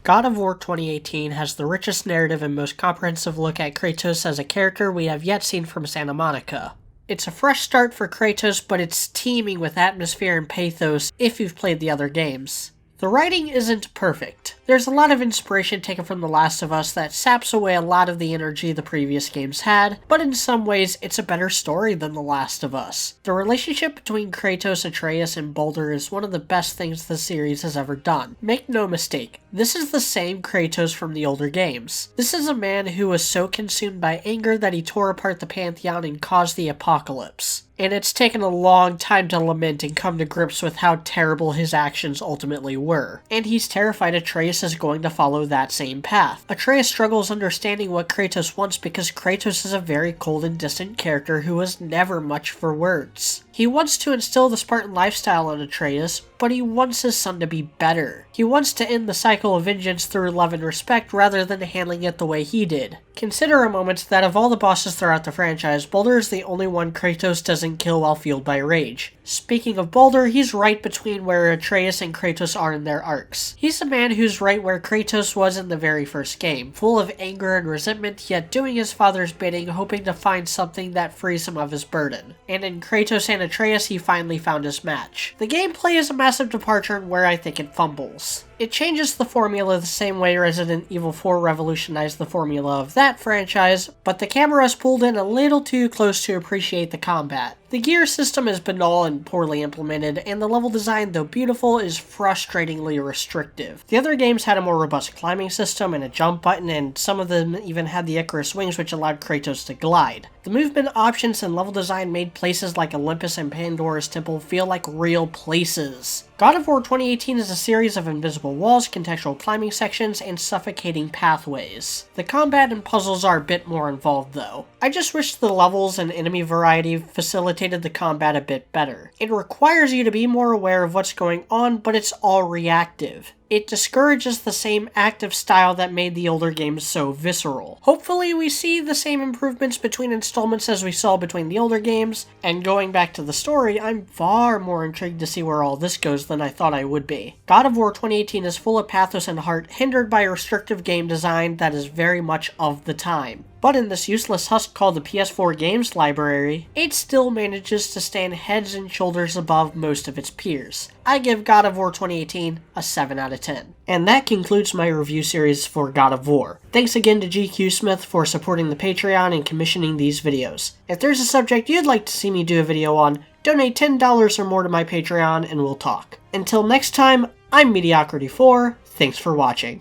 God of War 2018 has the richest narrative and most comprehensive look at Kratos as a character we have yet seen from Santa Monica. It's a fresh start for Kratos, but it's teeming with atmosphere and pathos if you've played the other games. The writing isn't perfect. There's a lot of inspiration taken from The Last of Us that saps away a lot of the energy the previous games had, but in some ways it's a better story than The Last of Us. The relationship between Kratos, Atreus, and Baldur is one of the best things the series has ever done. Make no mistake, this is the same Kratos from the older games. This is a man who was so consumed by anger that he tore apart the Pantheon and caused the apocalypse. And it's taken a long time to lament and come to grips with how terrible his actions ultimately were. And he's terrified Atreus is going to follow that same path. Atreus struggles understanding what Kratos wants because Kratos is a very cold and distant character who was never much for words. He wants to instill the Spartan lifestyle on Atreus, but he wants his son to be better. He wants to end the cycle of vengeance through love and respect rather than handling it the way he did. Consider a moment that of all the bosses throughout the franchise, Baldur is the only one Kratos doesn't kill while fueled by rage. Speaking of Baldur, he's right between where Atreus and Kratos are in their arcs. He's a man who's right where Kratos was in the very first game, full of anger and resentment, yet doing his father's bidding, hoping to find something that frees him of his burden. And in Kratos and Atreus, he finally found his match. The gameplay is a massive departure in where I think it fumbles. It changes the formula the same way Resident Evil 4 revolutionized the formula of that franchise, but the camera is pulled in a little too close to appreciate the combat. The gear system is banal and poorly implemented, and the level design, though beautiful, is frustratingly restrictive. The other games had a more robust climbing system and a jump button, and some of them even had the Icarus wings which allowed Kratos to glide. The movement options and level design made places like Olympus and Pandora's Temple feel like real places. God of War 2018 is a series of invisible walls, contextual climbing sections, and suffocating pathways. The combat and puzzles are a bit more involved though. I just wish the levels and enemy variety facilitated the combat a bit better. It requires you to be more aware of what's going on, but it's all reactive. It discourages the same active style that made the older games so visceral. Hopefully we see the same improvements between installments as we saw between the older games, and going back to the story, I'm far more intrigued to see where all this goes than I thought I would be. God of War 2018 is full of pathos and heart, hindered by a restrictive game design that is very much of the time. But in this useless husk called the PS4 games library, it still manages to stand heads and shoulders above most of its peers. I give God of War 2018 a 7 out of 10. And that concludes my review series for God of War. Thanks again to GQ Smith for supporting the Patreon and commissioning these videos. If there's a subject you'd like to see me do a video on, donate $10 or more to my Patreon and we'll talk. Until next time, I'm Mediocrity4, thanks for watching.